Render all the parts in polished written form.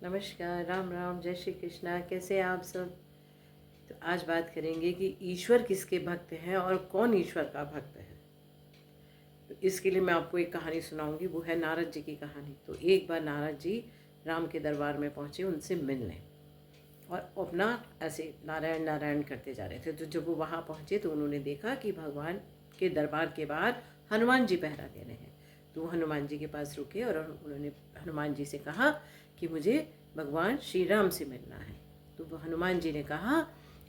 नमस्कार, राम राम, जय श्री कृष्णा। कैसे हैं आप सब? तो आज बात करेंगे कि ईश्वर किसके भक्त हैं और कौन ईश्वर का भक्त है। तो इसके लिए मैं आपको एक कहानी सुनाऊंगी, वो है नारद जी की कहानी। तो एक बार नारद जी राम के दरबार में पहुँचे उनसे मिलने, और अपना ऐसे नारायण नारायण करते जा रहे थे। तो जब वो वहाँ पहुँचे तो उन्होंने देखा कि भगवान के दरबार के बाहर हनुमान जी पहरा दे रहे हैं। तो वो हनुमान जी के पास रुके और उन्होंने हनुमान जी से कहा कि मुझे भगवान श्री राम से मिलना है। तो वो हनुमान जी ने कहा,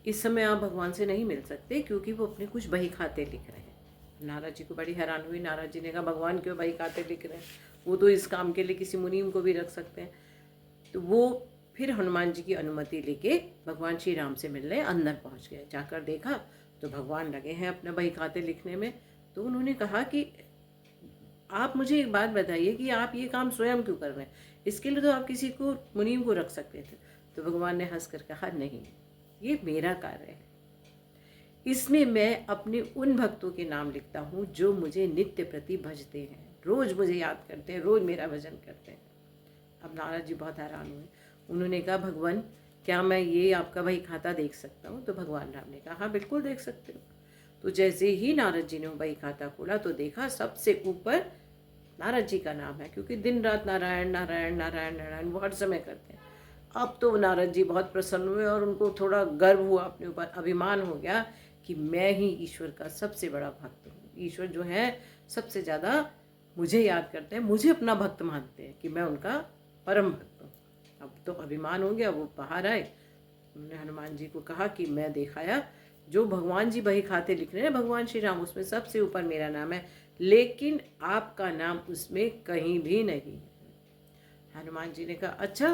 इस समय आप भगवान से नहीं मिल सकते क्योंकि वो अपने कुछ बही खाते लिख रहे हैं। नारद जी को बड़ी हैरान हुई। नारद जी ने कहा, भगवान क्यों बही खाते लिख रहे हैं? वो तो इस काम के लिए किसी मुनीम को भी रख सकते हैं। तो वो फिर हनुमान जी की अनुमति लेके भगवान श्री राम से मिलने अंदर पहुंच गए। जाकर देखा तो भगवान लगे हैं अपने बही खाते लिखने में। तो उन्होंने कहा कि आप मुझे एक बात बताइए कि आप ये काम स्वयं क्यों कर रहे हैं? इसके लिए तो आप किसी को मुनीम को रख सकते थे। तो भगवान ने हंसकर कहा, नहीं, ये मेरा कार्य है। इसमें मैं अपने उन भक्तों के नाम लिखता हूँ जो मुझे नित्य प्रति भजते हैं, रोज मुझे याद करते हैं, रोज मेरा भजन करते हैं। अब नारद जी बहुत हैरान हुए। उन्होंने कहा, भगवान क्या मैं ये आपका बही खाता देख सकता हूँ? तो भगवान राम ने कहा, हाँ बिल्कुल देख सकते हो। तो जैसे ही नारद जी ने बही खाता खोला तो देखा सबसे ऊपर नारद जी का नाम है, क्योंकि दिन रात नारायण नारायण नारायण नारायण वो हर समय करते हैं। अब तो नारद जी बहुत प्रसन्न हुए और उनको थोड़ा गर्व हुआ अपने ऊपर, अभिमान हो गया कि मैं ही ईश्वर का सबसे बड़ा भक्त हूँ। ईश्वर जो है सबसे ज़्यादा मुझे याद करते हैं, मुझे अपना भक्त मानते हैं कि मैं उनका परम भक्त हूँ। अब तो अभिमान हो गया। वो बाहर आए, उन्होंने हनुमान जी को कहा कि मैं दिखाया जो भगवान जी बही खाते लिख रहे हैं भगवान श्री राम, उसमें सबसे ऊपर मेरा नाम है, लेकिन आपका नाम उसमें कहीं भी नहीं है। हनुमान जी ने कहा, अच्छा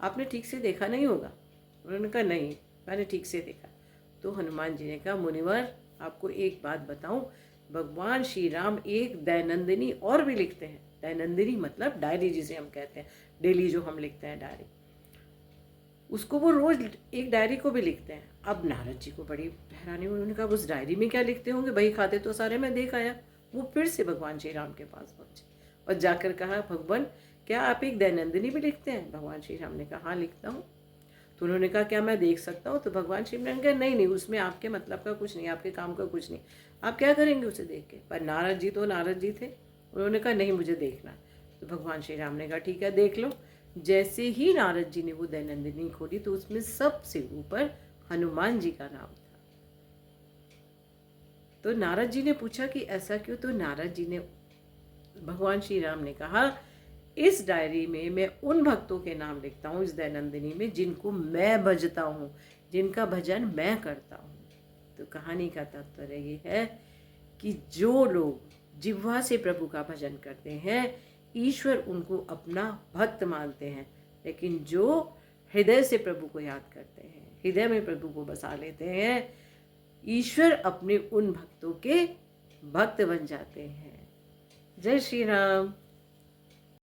आपने ठीक से देखा नहीं होगा? उन्होंने कहा, नहीं मैंने ठीक से देखा। तो हनुमान जी ने कहा, मुनिवर आपको एक बात बताऊं, भगवान श्री राम एक दैनंदिनी और भी लिखते हैं। दैनंदिनी मतलब डायरी जिसे हम कहते हैं, डेली जो हम लिखते हैं डायरी, उसको वो रोज एक डायरी को भी लिखते हैं। अब नारद जी को बड़ी हैरानी, उन्होंने कहा, उस डायरी में क्या लिखते होंगे? बही खाते तो सारे मैं देख आया। वो फिर से भगवान श्री राम के पास पहुंचे और जाकर कहा, भगवान क्या आप एक दैनंदिनी भी लिखते हैं? भगवान श्री राम ने कहा, हाँ लिखता हूँ। तो उन्होंने कहा, क्या मैं देख सकता हूँ? तो भगवान श्री राम ने कहा, नहीं नहीं, उसमें आपके मतलब का कुछ नहीं, आपके काम का कुछ नहीं, आप क्या करेंगे उसे देख के? पर नारद जी तो नारद जी थे, उन्होंने कहा, नहीं मुझे देखना। तो भगवान श्री राम ने कहा, ठीक है देख लो। जैसे ही नारद जी ने वो दैनंदिनी खोली तो उसमें सबसे ऊपर हनुमान जी का नाम था। तो नारद जी ने पूछा कि ऐसा क्यों? तो नारद जी ने, भगवान श्री राम ने कहा, इस डायरी में मैं उन भक्तों के नाम लिखता हूँ, इस दैनंदिनी में, जिनको मैं भजता हूँ, जिनका भजन मैं करता हूँ। तो कहानी का तात्पर्य ये है कि जो लोग जिह्वा से प्रभु का भजन करते हैं, ईश्वर उनको अपना भक्त मानते हैं। लेकिन जो हृदय से प्रभु को याद करते हैं, हृदय में प्रभु को बसा लेते हैं, ईश्वर अपने उन भक्तों के भक्त बन जाते हैं। जय श्री राम।